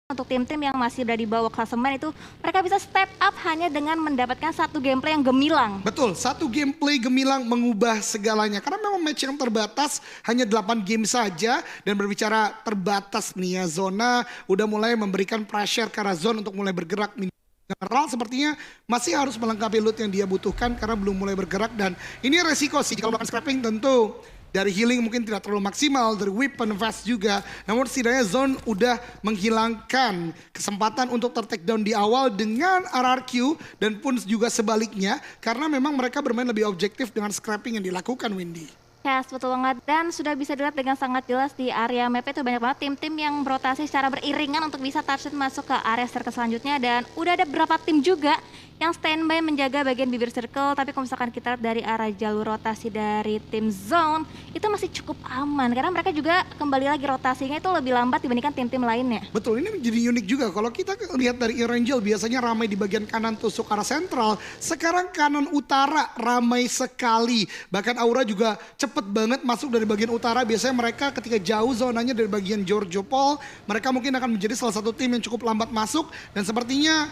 untuk tim-tim yang masih berada di bawah klasemen itu mereka bisa step up hanya dengan mendapatkan satu gameplay yang gemilang. Betul, satu gameplay gemilang mengubah segalanya. Karena memang match yang terbatas hanya 8 game saja. Dan berbicara terbatas nih ya, Zona udah mulai memberikan pressure ke arah Zone untuk mulai bergerak. Mineral sepertinya masih harus melengkapi loot yang dia butuhkan karena belum mulai bergerak. Dan ini resiko sih kalau melakukan scrapping tentu. Dari healing mungkin tidak terlalu maksimal, dari weapon fast juga. Namun setidaknya Zone udah menghilangkan kesempatan untuk ter-takedown di awal dengan RRQ. Dan pun juga sebaliknya, karena memang mereka bermain lebih objektif dengan scrapping yang dilakukan, Windy. Yes, betul banget. Dan sudah bisa dilihat dengan sangat jelas di area map itu banyak banget tim-tim yang berotasi secara beriringan untuk bisa touchdown masuk ke area circle selanjutnya. Dan udah ada beberapa tim juga yang standby menjaga bagian bibir circle. Tapi kalau misalkan kita lihat dari arah jalur rotasi dari tim Zone, itu masih cukup aman. Karena mereka juga kembali lagi rotasinya itu lebih lambat dibandingkan tim-tim lainnya. Betul, ini menjadi unik juga. Kalau kita lihat dari Erangel biasanya ramai di bagian kanan tusuk arah sentral. Sekarang kanan utara ramai sekali. Bahkan Aura juga cepet banget masuk dari bagian utara. Biasanya mereka ketika jauh zonanya dari bagian Giorgio Paul, mereka mungkin akan menjadi salah satu tim yang cukup lambat masuk. Dan sepertinya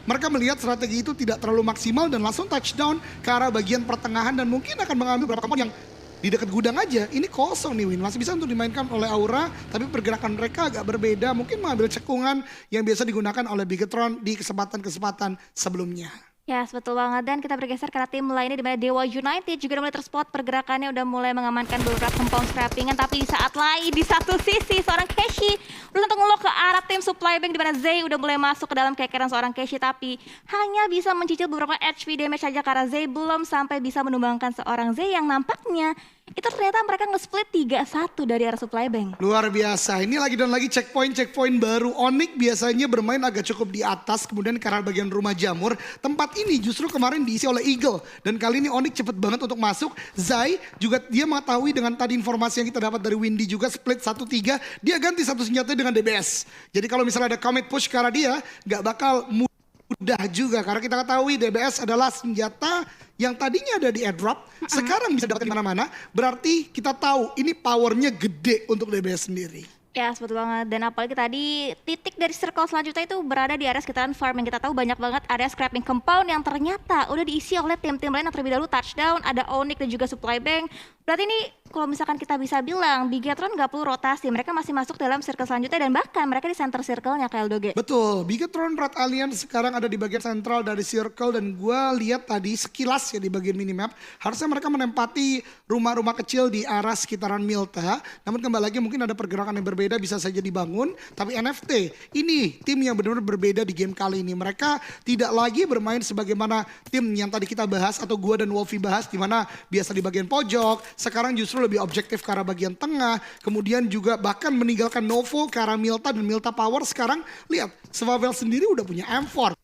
mereka melihat strategi itu tidak terlalu maksimal dan langsung touchdown ke arah bagian pertengahan. Dan mungkin akan mengambil beberapa kompon yang di dekat gudang aja. Ini kosong nih Win, masih bisa untuk dimainkan oleh Aura. Tapi pergerakan mereka agak berbeda. Mungkin mengambil cekungan yang biasa digunakan oleh Bigetron di kesempatan-kesempatan sebelumnya. Ya, yes, betul banget. Dan kita bergeser ke tim lainnya di mana Dewa United juga udah mulai terspot pergerakannya, udah mulai mengamankan beberapa compound scrappingan. Tapi di saat lain di satu sisi seorang Keshi udah untuk ngelok ke arah tim supply bank di mana Zay udah mulai masuk ke dalam kekeran seorang Keshi, tapi hanya bisa mencicil beberapa HP damage saja karena Zay belum sampai bisa menumbangkan seorang Zay yang nampaknya itu ternyata mereka nge-split 3-1 dari arah supply bank. Luar biasa, ini lagi dan lagi checkpoint baru. Onyx biasanya bermain agak cukup di atas, kemudian ke arah bagian rumah jamur. Tempat ini justru kemarin diisi oleh Eagle. Dan kali ini Onyx cepet banget untuk masuk. Zai juga dia mengetahui dengan tadi informasi yang kita dapat dari Windy juga split 1-3. Dia ganti satu senjata dengan DBS. Jadi kalau misalnya ada commit push ke arah dia, gak bakal mudah juga. Karena kita ketahui DBS adalah senjata yang tadinya ada di airdrop, sekarang bisa dapat di mana-mana. Berarti kita tahu ini powernya gede untuk DBS sendiri. Ya, betul banget. Dan apalagi tadi titik dari circle selanjutnya itu berada di area sekitaran farm yang kita tahu banyak banget area scrapping compound yang ternyata udah diisi oleh tim-tim lain yang terlebih dahulu touchdown, ada Onyx dan juga supply bank. Berarti ini kalau misalkan kita bisa bilang Bigetron nggak perlu rotasi, mereka masih masuk dalam circle selanjutnya dan bahkan mereka di center circle-nya kayak Doge. Betul, Bigetron Red Alliance sekarang ada di bagian sentral dari circle dan gue lihat tadi sekilas ya di bagian minimap harusnya mereka menempati rumah-rumah kecil di arah sekitaran Milta. Namun kembali lagi mungkin ada pergerakan yang berbeda bisa saja dibangun. Tapi NFT ini tim yang benar-benar berbeda di game kali ini. Mereka tidak lagi bermain sebagaimana tim yang tadi kita bahas atau gue dan Wolfie bahas di mana biasa di bagian pojok. Sekarang justru lebih objektif ke arah bagian tengah. Kemudian juga bahkan meninggalkan Novo ke arah Milta dan Milta Power. Sekarang lihat, Swavel sendiri udah punya M4.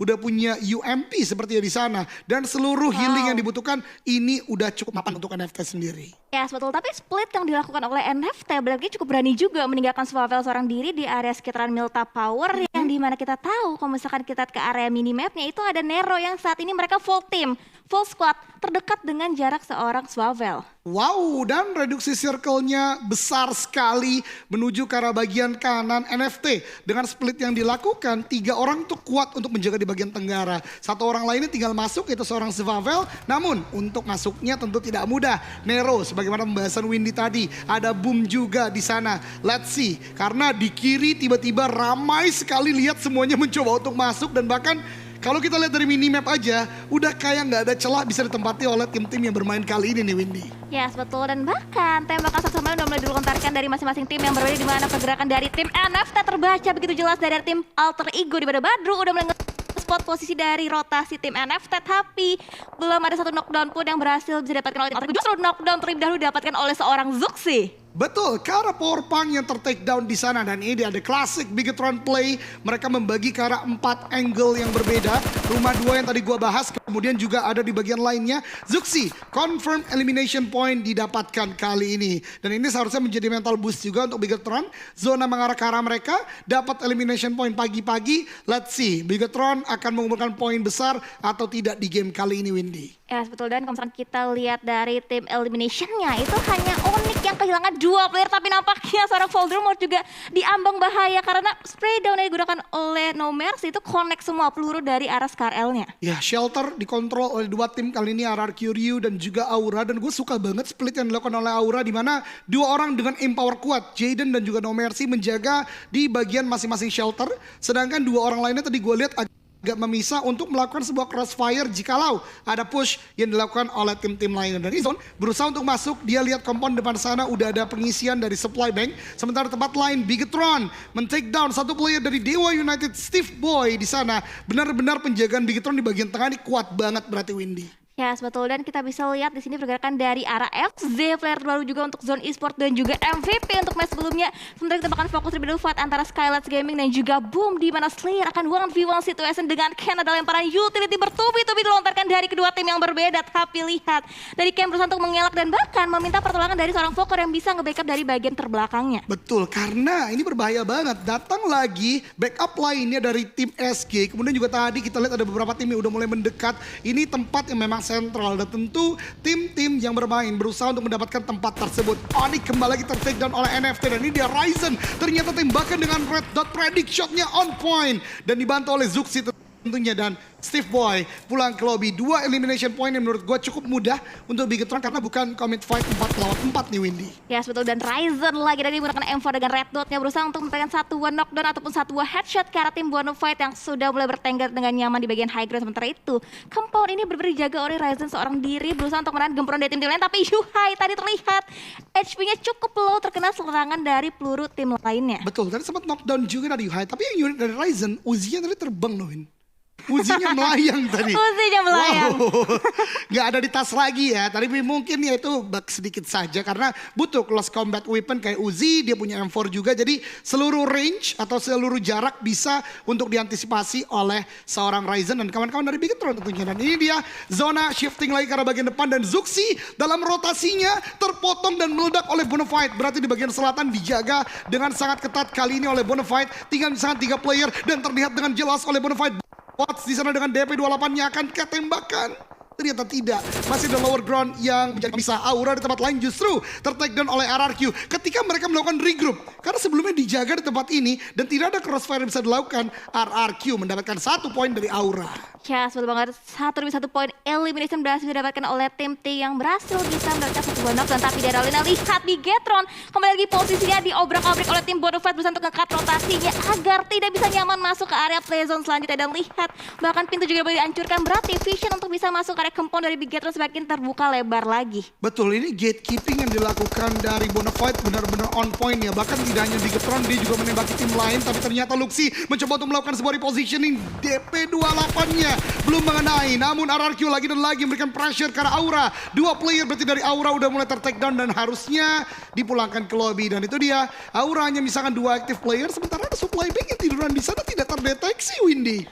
Udah punya UMP seperti di sana. Dan seluruh healing yang dibutuhkan ini udah cukup mapan untuk NFT sendiri. Ya, yes, betul. Tapi split yang dilakukan oleh NFT berarti cukup berani juga meninggalkan Swavel seorang diri di area sekitaran Milta Power. Yang dimana kita tahu kalau misalkan kita ke area minimapnya itu ada Nero yang saat ini mereka full team, full squad terdekat dengan jarak seorang Swavel. Wow, dan reduksi circle-nya besar sekali menuju ke arah bagian kanan NFT. Dengan split yang dilakukan, 3 orang tuh kuat untuk menjaga di bagian tenggara. 1 orang lainnya tinggal masuk, itu seorang Swavel. Namun untuk masuknya tentu tidak mudah. Nero, sebagaimana pembahasan Windy tadi, ada boom juga di sana. Let's see, karena di kiri tiba-tiba ramai sekali lihat semuanya mencoba untuk masuk dan bahkan kalau kita lihat dari minimap aja, udah kayak nggak ada celah bisa ditempati oleh tim-tim yang bermain kali ini nih Windy. Yes, betul. Dan bahkan tembakan satu sama lain udah mulai dilontarkan dari masing-masing tim yang berbeda di mana pergerakan dari tim NFT terbaca begitu jelas dari tim Alter Ego di mana Badru udah mulai spot posisi dari rotasi tim NFT, tapi belum ada satu knockdown pun yang berhasil bisa didapatkan oleh tim Alter Ego. Justru knockdown terlebih dahulu didapatkan oleh seorang Zuxi. Betul, ke arah power punk yang ter-take down di sana dan ini ada klasik Bigetron play. Mereka membagi ke arah 4 angle yang berbeda. Rumah 2 yang tadi gua bahas, kemudian juga ada di bagian lainnya. Zuxi, confirm elimination point didapatkan kali ini. Dan ini seharusnya menjadi mental boost juga untuk Bigetron. Zona mengarah ke arah mereka, dapat elimination point pagi-pagi. Let's see, Bigetron akan mengumpulkan poin besar atau tidak di game kali ini Windy. Ya betul, dan kalau misalkan kita lihat dari tim elimination-nya itu hanya Onyx yang kehilangan 2 player, tapi nampaknya seorang Voldemort juga diambang bahaya karena spray down yang digunakan oleh No Mercy itu connect semua peluru dari arah ScarL-nya. Ya, Shelter dikontrol oleh dua tim kali ini, RRQ Ryu dan juga Aura. Dan gue suka banget split yang dilakukan oleh Aura, di mana dua orang dengan empower kuat, Jaden dan juga No Mercy, menjaga di bagian masing-masing shelter. Sedangkan dua orang lainnya tadi gue lihat agak memisah untuk melakukan sebuah crossfire jikalau ada push yang dilakukan oleh tim-tim lain. Dan Izon berusaha untuk masuk, dia lihat kompon depan sana udah ada pengisian dari supply bank. Sementara tempat lain Bigetron men-take down satu player dari Dewa United, Steve Boy di sana. Benar-benar penjagaan Bigetron di bagian tengah ini kuat banget berarti Windy. Ya, betul, dan kita bisa lihat di sini pergerakan dari arah FZ, player baru juga untuk Zone Esport dan juga MVP untuk match sebelumnya. Sementara kita bakal fokus lebih dulu fight antara Skylights Gaming dan juga Boom, di mana Slayer akan 1v1 situation dengan Ken. Ada lemparan utility bertubi-tubi dilontarkan dari kedua tim yang berbeda. Tapi lihat, dari Ken berusaha untuk mengelak dan bahkan meminta pertolongan dari seorang Voker yang bisa nge-backup dari bagian terbelakangnya. Betul, karena ini berbahaya banget. Datang lagi backup lainnya dari tim SG. Kemudian juga tadi kita lihat ada beberapa tim yang udah mulai mendekat. Ini tempat yang memang sentral, dan tentu tim-tim yang bermain berusaha untuk mendapatkan tempat tersebut. Onyx kembali lagi ter-take down oleh NFT, dan ini dia Ryzen. Ternyata tembakan dengan red dot predict shotnya on point dan dibantu oleh Zuxi tentunya, dan Steve Boy pulang ke lobby. 2 elimination point yang menurut gue cukup mudah untuk Bigetron karena bukan commit fight 4 lawan 4 nih Windy. Ya betul, dan Ryzen lagi dari menggunakan M4 dengan red dotnya berusaha untuk mendapatkan satu knockdown ataupun satu headshot ke arah tim Buano Fight yang sudah mulai bertengger dengan nyaman di bagian high ground. Sementara itu compound ini benar-benar dijaga oleh Ryzen seorang diri, berusaha untuk menahan gempuran dari tim lain, tapi Yuhai tadi terlihat HP-nya cukup low terkena serangan dari peluru tim lainnya. Betul, tadi sempat knockdown juga dari Yuhai, tapi yang unik dari Ryzen, Uzinya tadi terbang loh Win. Uzinya melayang tadi. Uzinya melayang. Wow. Gak ada di tas lagi ya. Tapi mungkin ya itu bug sedikit saja karena butuh close combat weapon kayak Uzi. Dia punya M4 juga. Jadi seluruh range atau seluruh jarak bisa untuk diantisipasi oleh seorang Ryzen dan kawan-kawan dari Bigetron tentunya. Dan ini dia zona shifting lagi ke arah bagian depan, dan Zuxi dalam rotasinya terpotong dan meledak oleh Bonafide. Berarti di bagian selatan dijaga dengan sangat ketat kali ini oleh Bonafide. Tinggal misalkan 3 player dan terlihat dengan jelas oleh Bonafide. Watts di sana dengan DP28-nya akan ketembakkan. Ternyata tidak, masih ada lower ground yang menjadi bisa. Aura di tempat lain justru ter-take down oleh RRQ ketika mereka melakukan regroup. Karena sebelumnya dijaga di tempat ini dan tidak ada crossfire yang bisa dilakukan. RRQ mendapatkan 1 poin dari Aura. Ya, betul banget. 1 poin elimination berhasil didapatkan oleh tim T yang berhasil bisa mendapatkan 1 buah knockdown. Tapi dari Alina lihat Bigetron kembali lagi posisinya diobrak-abrik oleh tim Bonafide, berusaha untuk nge-cut rotasinya agar tidak bisa nyaman masuk ke area play zone selanjutnya. Dan lihat bahkan pintu juga boleh dihancurkan, berarti vision untuk bisa masuk ke area compound dari Bigetron semakin terbuka lebar lagi. Betul, ini gatekeeping yang dilakukan dari Bonafide benar-benar on point ya. Bahkan tidak hanya Bigetron, dia juga menembaki tim lain. Tapi ternyata Luxi mencoba untuk melakukan sebuah repositioning. DP28-nya belum mengenai, namun RRQ lagi dan lagi memberikan pressure ke arah Aura. 2 player berarti dari Aura udah mulai ter-take down dan harusnya dipulangkan ke lobby. Dan itu dia, Aura hanya misalkan 2 active player, sementara ada supply bank yang tiduran di sana tidak terdeteksi Windy.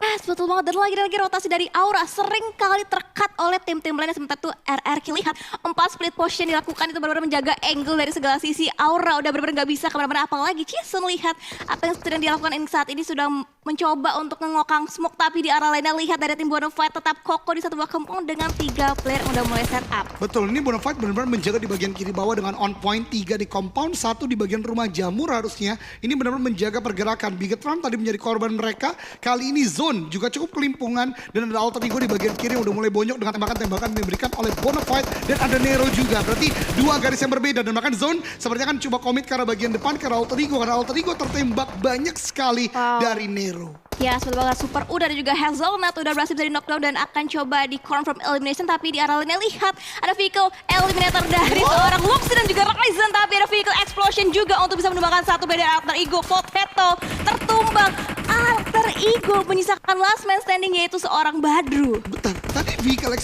Yes, betul banget. Dan lagi rotasi dari Aura sering kali terkat oleh tim-tim lainnya. Sementara itu RRQ lihat 4 split push yang dilakukan itu benar-benar menjaga angle dari segala sisi. Aura udah benar-benar gak bisa kemana-mana. Apalagi Jason lihat apa yang sedang dilakukan ini saat ini, sudah mencoba untuk ngokang smoke. Tapi di arah lainnya lihat dari tim Bonafide tetap kokoh di satu buah compound dengan 3 player yang udah mulai set up. Betul, ini Bonafide benar-benar menjaga di bagian kiri bawah dengan on point. 3 di compound, 1 di bagian rumah jamur harusnya. Ini benar-benar menjaga pergerakan. Bigetron tadi menjadi korban mereka. Kali ini Zone juga cukup kelimpungan dan ada alter ego di bagian kiri yang udah mulai bonyok dengan tembakan-tembakan yang diberikan oleh Bonafide, dan ada Nero juga. Berarti 2 garis yang berbeda, dan bahkan Zone sepertinya kan coba komit ke arah bagian depan ke arah alter ego karena alter ego tertembak banyak sekali dari Nero. Ya, betul banget. Super Uda dan juga Hazelnut udah berhasil dari knockdown dan akan coba di confirm elimination. Tapi di arah lainnya lihat ada vehicle eliminator dari seorang Luxi dan juga Ryzen. Tapi ada vehicle explosion juga untuk bisa menumbangkan satu beda alter ego. Potato tertumbang. Alter ego menyisakan last man standing, yaitu seorang Badru. Bentar, tadi vehicle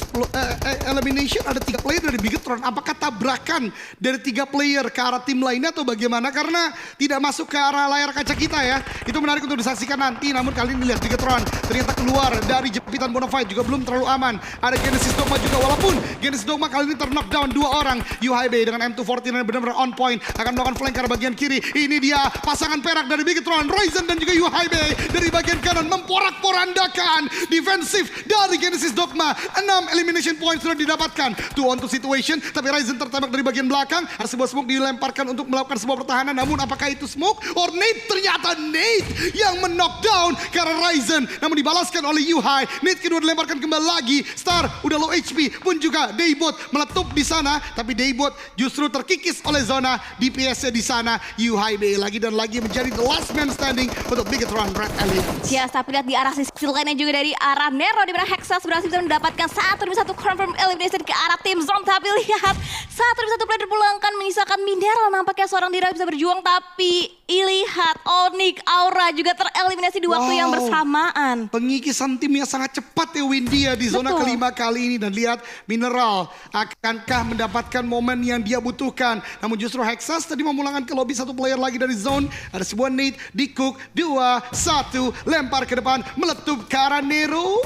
elimination ada 3 player dari Bigetron. Apakah tabrakan dari 3 player ke arah tim lainnya atau bagaimana? Karena tidak masuk ke arah layar kaca kita ya. Itu menarik untuk disaksikan nanti. Namun kali ini lihat Bigetron ternyata keluar dari jepitan Bonafide juga belum terlalu aman. Ada Genesis Dogma juga, walaupun Genesis Dogma kali ini ter-knockdown 2 orang. UHB dengan M249 benar-benar on point akan melakukan flank ke arah bagian kiri. Ini dia pasangan perak dari Bigetron, Ryzen dan juga UHB dari bagian bagian kanan memporak-porandakan defensif dari Genesis Dogma. 6 elimination points sudah didapatkan. 2-on-2 situation, tapi Ryzen tertembak dari bagian belakang. Ada sebuah smoke dilemparkan untuk melakukan sebuah pertahanan. Namun apakah itu smoke or Nate? Ternyata Nate yang men-knockdown karena Ryzen. Namun dibalaskan oleh Yuhai. Nate kedua dilemparkan kembali lagi. Star udah low HP pun juga Daybot meletup di sana. Tapi Daybot justru terkikis oleh zona DPS-nya di sana. Yuhai B lagi dan lagi menjadi the last man standing untuk Bigetron Red Alliance. Ya, tapi lihat di arah sisi lainnya juga dari arah Nero, di mana Hexas berhasil bisa mendapatkan 1-1 confirm elimination ke arah tim Zone. Tapi lihat 1-1 player dipulangkan menyisakan Mineral. Nampaknya seorang Dira bisa berjuang, tapi lihat Onyx Aura juga tereliminasi di waktu yang bersamaan. Pengikisan tim yang sangat cepat ya Windy ya di zona Betul. kelima kali ini. Dan lihat Mineral akankah mendapatkan momen yang dia butuhkan. Namun justru Hexas tadi memulangkan ke lobby satu player lagi dari zone. Ada sebuah nade di Cook 2-1 lempar ke depan meletup ke arah Nero.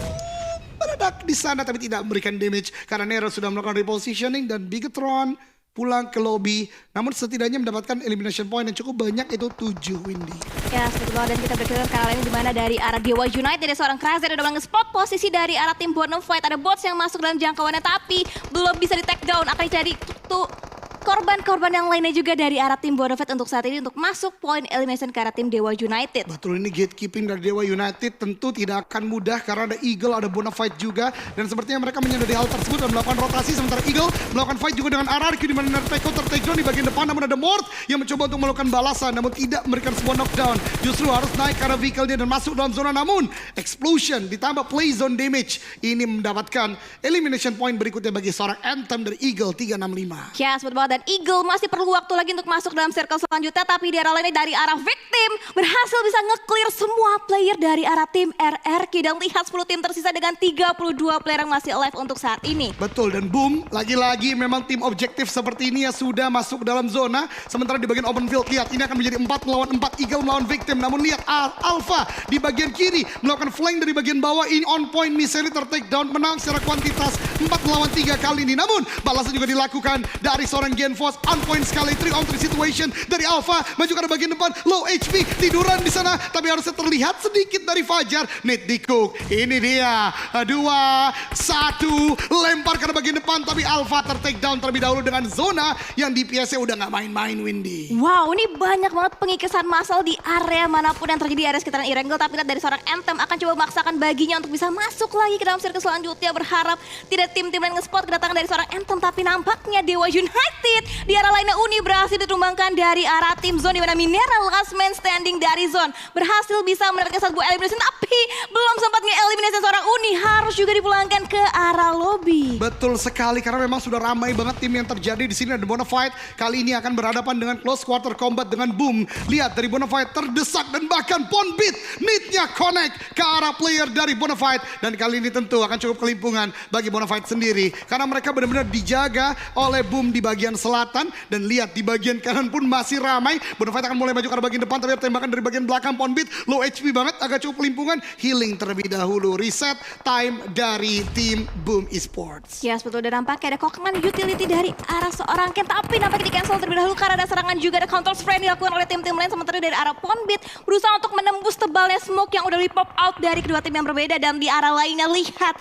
Meledak di sana tapi tidak memberikan damage karena Nero sudah melakukan repositioning dan Bigetron pulang ke lobby. Namun setidaknya mendapatkan elimination point yang cukup banyak, itu 7 Windy. Ya, seperti banget, dan kita berkeliling ke arah lain di mana dari arah Dewa United ada seorang Krazer yang udah nge-spot posisi dari arah tim Bonafide. Ada bots yang masuk dalam jangkauannya tapi belum bisa di take down. Akan dicari tuh korban-korban yang lainnya juga dari arah tim Bonafide untuk saat ini untuk masuk poin elimination ke arah tim Dewa United. Betul, ini gatekeeping dari Dewa United tentu tidak akan mudah karena ada Eagle, ada Bonafide juga. Dan sepertinya mereka menyadari hal tersebut dan melakukan rotasi. Sementara Eagle melakukan fight juga dengan RRQ di mana Nerteco tertakedown di bagian depan. Namun ada Mort yang mencoba untuk melakukan balasan namun tidak memberikan sebuah knockdown. Justru harus naik karena vehicle-nya dan masuk dalam zona. Namun explosion ditambah play zone damage ini mendapatkan elimination point berikutnya bagi seorang Anthem dari Eagle 365. Ya, seperti banget, dan Eagle masih perlu waktu lagi untuk masuk dalam circle selanjutnya. Tapi di arah lainnya dari arah Victim berhasil bisa nge-clear semua player dari arah tim RRQ. Dan lihat 10 tim tersisa dengan 32 player yang masih alive untuk saat ini. Betul, dan boom, lagi-lagi memang tim objektif seperti ini ya sudah masuk dalam zona. Sementara di bagian open field, lihat ini akan menjadi 4 melawan 4, Eagle melawan Victim. Namun lihat Alpha di bagian kiri melakukan flank dari bagian bawah. Ini on point, misalnya tertake down, menang secara kuantitas 4 melawan 3 kali ini. Namun balasan juga dilakukan dari seorang Genforce, on point sekali, 3-on-3 situation dari Alpha. Maju ke arah bagian depan, low HP, tiduran di sana. Tapi harusnya terlihat sedikit dari Fajar. Nate di Cook, ini dia, 2-1, lempar ke arah bagian depan. Tapi Alpha tertake down terlebih dahulu dengan zona yang DPS-nya udah gak main-main, Windy. Wow, ini banyak banget pengikisan massal di area manapun yang terjadi di area sekitaran Erangel. Tapi lihat dari seorang Anthem akan coba memaksakan baginya untuk bisa masuk lagi ke dalam circle selanjutnya. Berharap tidak tim-tim lain nge-spot kedatangan dari seorang Anthem. Tapi nampaknya Dewa United di arah lainnya Uni berhasil ditumbangkan dari arah tim Zone. Di mana Mineral last man standing dari Zone berhasil bisa mendapatkan satu buah elimination. Tapi belum sempat nge-eliminasi seorang Uni, harus juga dipulangkan ke arah lobby. Betul sekali, karena memang sudah ramai banget tim yang terjadi di sini. Ada Bonafide kali ini akan berhadapan dengan close quarter combat dengan Boom. Lihat dari Bonafide terdesak dan bahkan Ponbit need-nya connect ke arah player dari Bonafide. Dan kali ini tentu akan cukup kelimpungan bagi Bonafide sendiri karena mereka benar-benar dijaga oleh Boom di bagian selatan. Dan lihat di bagian kanan pun masih ramai. Bonafide akan mulai maju ke arah bagian depan, tapi ada tembakan dari bagian belakang. Ponbit low HP banget, agak cukup kelimpungan. Healing terlebih dahulu, reset time dari tim Boom Esports. Ya, betul, dan nampaknya ada kokengan utility dari arah seorang Ken. Tapi nampaknya di cancel terlebih dahulu karena ada serangan juga, ada counter spray yang dilakukan oleh tim-tim lain. Sementara dari arah Ponbit berusaha untuk menembus tebalnya smoke yang udah di pop out dari kedua tim yang berbeda. Dan di arah lainnya lihat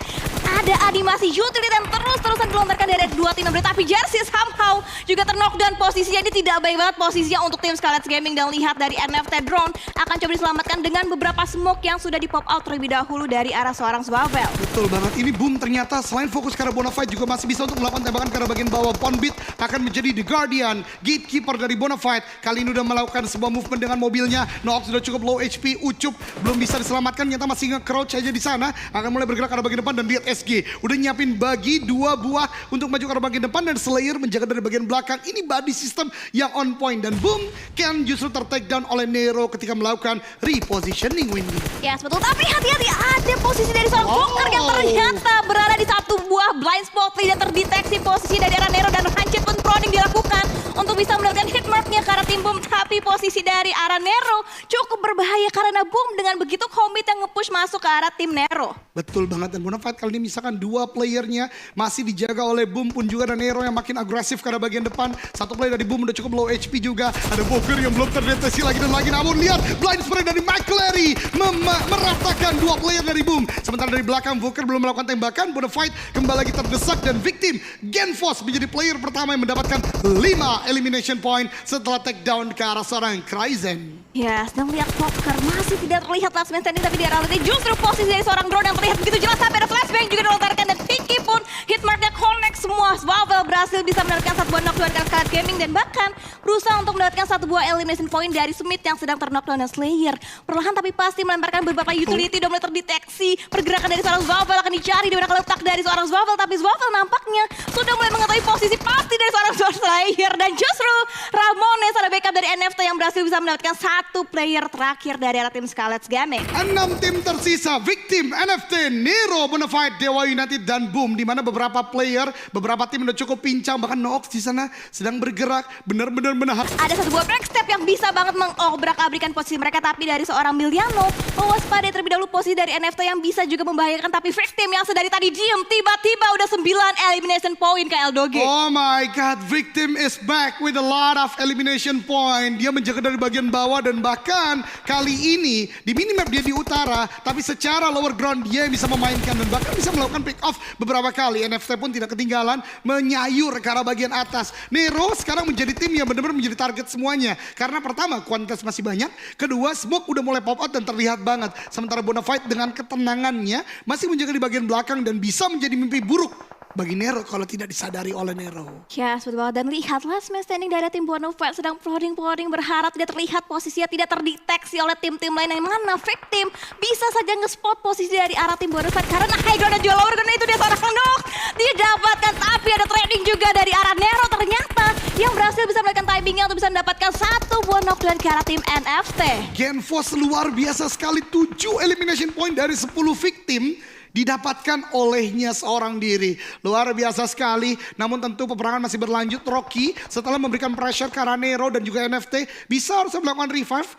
ada animasi utility yang terus-terusan dilontarkan dari dua tim yang berbeda. Tapi Jersey somehow juga terknockdown posisinya. Ini tidak baik banget posisinya untuk tim Scarlet Gaming. Dan lihat dari NFT Drone akan coba diselamatkan dengan beberapa smoke yang sudah di pop out terlebih dahulu dari arah seorang Swavel. Betul banget, ini Boom ternyata selain fokus ke arah Bonafide juga masih bisa untuk melakukan tembakan ke arah bagian bawah. Ponbit akan menjadi The Guardian, gatekeeper dari Bonafide. Kali ini udah melakukan sebuah movement dengan mobilnya. Nox sudah cukup low HP, Ucup belum bisa diselamatkan, ternyata masih nge-crouch aja di sana. Akan mulai bergerak ke arah bagian depan dan lihat SG udah nyiapin bagi 2 buah untuk maju ke arah bagian depan dan Slayer menjaga dari bagian belakang. Ini body system yang on point dan Boom Ken justru ter-take down oleh Nero ketika melakukan repositioning, Windy. Ya, betul, tapi hati-hati, ada posisi dari seorang Joker yang ternyata berada di satu buah blind spot. Tidak terdeteksi posisi dari arah Nero dan hancur pun proning dilakukan untuk bisa mendapatkan hitmarknya ke arah tim Boom. Tapi posisi dari arah Nero cukup berbahaya karena Boom dengan begitu komit yang nge-push masuk ke arah tim Nero. Betul banget, dan Bonafide kali ini misalkan 2 playernya masih dijaga oleh Boom pun juga, dan Nero yang makin agresif ke arah bagian depan. Satu player dari Boom udah cukup low HP juga. Ada Boger yang belum terdeteksi lagi dan lagi. Namun lihat blind spray dari McClary meratakan dua player dari Boom. Sementara dari belakang Volker belum melakukan tembakan. Bonafide kembali lagi terdesak dan Victim Genfos menjadi player pertama yang mendapatkan 5 elimination point setelah take down ke arah seorang Kryzen. Ya, sedang melihat Volker masih tidak terlihat last man standing, tapi di arah ini justru posisi dari seorang drone yang terlihat begitu jelas sampai ada flashbang juga dilontarkan dan Pinky pun hitmarknya connect semua. Swavel berhasil bisa mendapatkan satu buah knockdown dari Scarlet Gaming dan bahkan berusaha untuk mendapatkan satu buah elimination point dari Smith yang sedang terknockdown dan Slayer. Perlahan tapi pasti melemparkan beberapa utility udah mulai terdeteksi. Pergerakan dari seorang Swavel akan dicari di mana letak dari seorang Swavel, tapi Swavel nampaknya sudah mulai mengetahui posisi pasti dari seorang Slayer dan justru Ramones ada backup dari NFT yang berhasil bisa mendapatkan satu player terakhir dari arah tim Scarlet Gaming. 6 tim tersisa, Victim, NFT, Nero, Bonafide, Dewa United, dan Boom. Di mana beberapa player, beberapa tim udah cukup pincang. Bahkan Noox di sana sedang bergerak, benar-benar menahan. Ada satu buah backstep yang bisa banget mengobrak-abrikan posisi mereka, tapi dari seorang Miliano mewaspadai terlebih dahulu posisi dari NFT yang bisa juga membahayakan, tapi Victim yang sedari tadi diem tiba-tiba udah 9 elimination point ke Eldoge. Oh my god, Victim is back with a lot of elimination point. Dia menjaga dari bagian bawah dan bahkan kali ini di minimap dia di utara, tapi secara lower ground dia bisa memainkan dan bahkan bisa melakukan pick off beberapa kali. NFT pun tidak ketinggalan menyayur ke arah bagian atas. Nero sekarang menjadi tim yang benar-benar menjadi target semuanya. Karena pertama kuantitas masih banyak, kedua smoke udah mulai pop out dan terlihat banget. Sementara Bonafide dengan ketenangannya masih menjaga di bagian belakang dan bisa menjadi mimpi buruk bagi Nero kalau tidak disadari oleh Nero. Ya, betul banget. Dan lihat last man standing dari tim Bonafide sedang prodding berharap tidak terlihat posisinya, tidak terdeteksi oleh tim-tim lain yang mana Victim bisa saja nge-spot posisi dari arah tim Bonafide karena high ground dan juga lower ground itu dia seorang knock didapatkan, tapi ada trading juga dari arah Nero ternyata yang berhasil bisa melakukan timingnya untuk bisa mendapatkan satu buah knockdown ke arah tim NFT. Genfos luar biasa sekali, 7 elimination point dari 10 Victim didapatkan olehnya seorang diri. Luar biasa sekali, namun tentu peperangan masih berlanjut. Rocky setelah memberikan pressure ke arah Nero dan juga NFT bisa harusnya melakukan revive,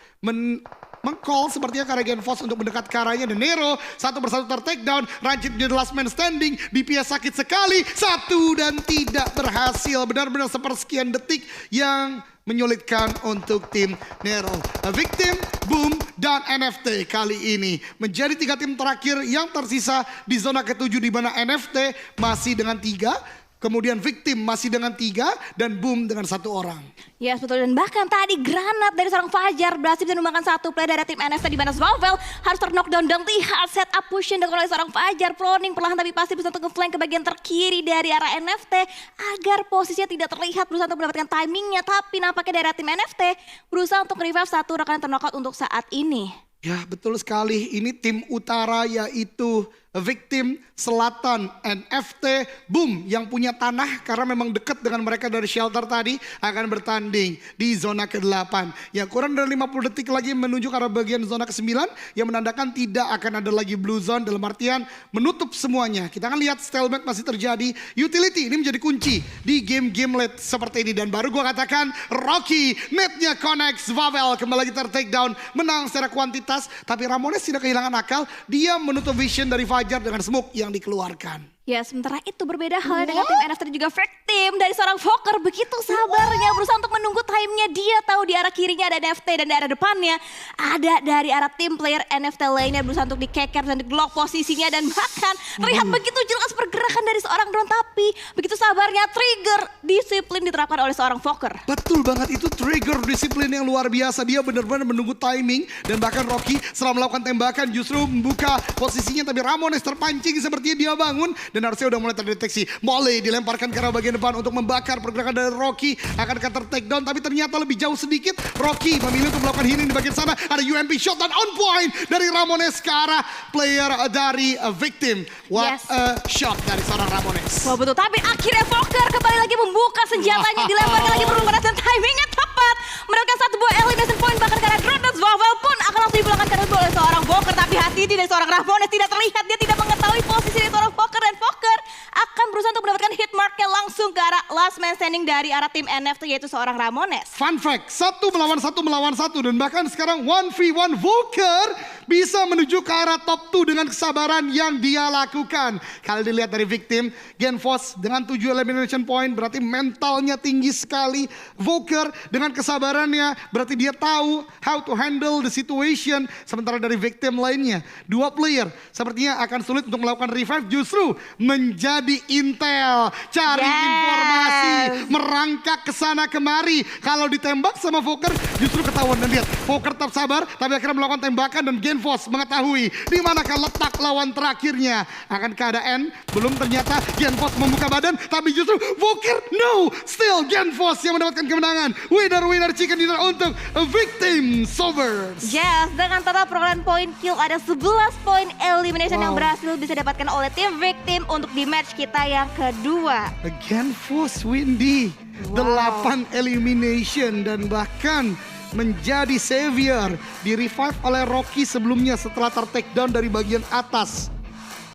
meng-call sepertinya ke arah Genfos untuk mendekat ke arahnya. Dan Nero satu persatu ter-takedown, Ranjit menjadi last man standing, DPS sakit sekali, satu dan tidak berhasil. Benar-benar sepersekian detik yang menyulitkan untuk tim Nero. Victim, Boom, dan NFT kali ini menjadi 3 tim terakhir yang tersisa di zona ke-7 di mana NFT masih dengan 3, kemudian Victim masih dengan 3, dan Boom dengan 1 orang. Ya betul, dan bahkan tadi granat dari seorang Fajar berhasil menumbangkan satu play dari tim NFT di mana Swavel harus ter-knockdown dan lihat setup push yang dilakukan oleh seorang Fajar. Proning perlahan tapi pasti bisa untuk nge-flank ke bagian terkiri dari arah NFT agar posisinya tidak terlihat, berusaha untuk mendapatkan timingnya, tapi nampaknya dari tim NFT berusaha untuk revive satu rekan yang ter-knockout untuk saat ini. Ya betul sekali, ini tim utara yaitu Victim, Selatan, NFT, Boom yang punya tanah karena memang dekat dengan mereka dari shelter tadi akan bertanding di zona ke-8. Ya kurang dari 50 detik lagi menuju ke arah bagian zona ke-9 yang menandakan tidak akan ada lagi blue zone dalam artian menutup semuanya. Kita akan lihat stalemate masih terjadi. Utility ini menjadi kunci di game-game late seperti ini dan baru gua katakan Rocky netnya connect, Swavel kembali lagi ter-takedown, menang secara kuantitas tapi Ramones tidak kehilangan akal, dia menutup vision dari Fajar dengan smoke yang dikeluarkan. Ya sementara itu berbeda halnya dengan tim NFT dan juga Victim dari seorang Volker begitu sabarnya berusaha untuk menunggu timenya. Dia tahu di arah kirinya ada NFT dan di arah depannya ada dari arah tim player NFT lainnya berusaha untuk dikeker dan di-glock posisinya dan bahkan terlihat begitu jelas pergerakan dari seorang drone, tapi begitu sabarnya trigger disiplin diterapkan oleh seorang Volker. Betul banget, itu trigger disiplin yang luar biasa. Dia benar-benar menunggu timing dan bahkan Rocky setelah melakukan tembakan justru membuka posisinya, tapi Ramones terpancing sepertinya dia bangun dan harusnya udah mulai terdeteksi. Molly dilemparkan ke arah bagian depan untuk membakar pergerakan dari Rocky, akan ter-takedown tapi ternyata lebih jauh sedikit. Rocky memilih untuk melakukan healing di bagian sana. Ada UMP shot dan on point dari Ramones ke arah player dari Victim. What a shot dari seorang Ramones. Wah betul, tapi akhirnya Volker kembali lagi membuka senjatanya, dilemparkan lagi berumah dan timingnya tepat. Mendapatkan satu buah elimination point bahkan karena drone dan Swavel pun akan langsung dipulangkan karena oleh seorang Volker, tapi hati-hati dari seorang Ramones tidak terlihat, dia tidak mengetahui posisi dari seorang Volker dan Volker akan berusaha untuk mendapatkan hit marknya langsung ke arah last man standing dari arah tim NFT yaitu seorang Ramones. Fun fact, 1 melawan 1 dan bahkan sekarang 1v1 Volker bisa menuju ke arah top 2 dengan kesabaran yang dia lakukan. Kalau dilihat dari Victim, Genfos dengan 7 elimination point berarti mentalnya tinggi sekali. Voker dengan kesabarannya berarti dia tahu how to handle the situation. Sementara dari Victim lainnya, 2 player sepertinya akan sulit untuk melakukan revive, justru menjadi intel, cari informasi, merangkak ke sana kemari. Kalau ditembak sama Voker justru ketahuan, dan lihat Voker tetap sabar tapi akhirnya melakukan tembakan, dan Genfos mengetahui di manakah letak lawan terakhirnya. Akan keadaan belum, ternyata Genfos membuka badan tapi justru Voker still Genfos yang mendapatkan kemenangan. Winner chicken dinner untuk Victim Sobers. Yes, dengan total perolehan poin kill ada 11 poin elimination yang berhasil bisa dapatkan oleh tim Victim untuk di match kita yang kedua. Genfos Windy, 8 elimination dan bahkan menjadi savior, di revive oleh Rocky sebelumnya setelah ter-take down dari bagian atas.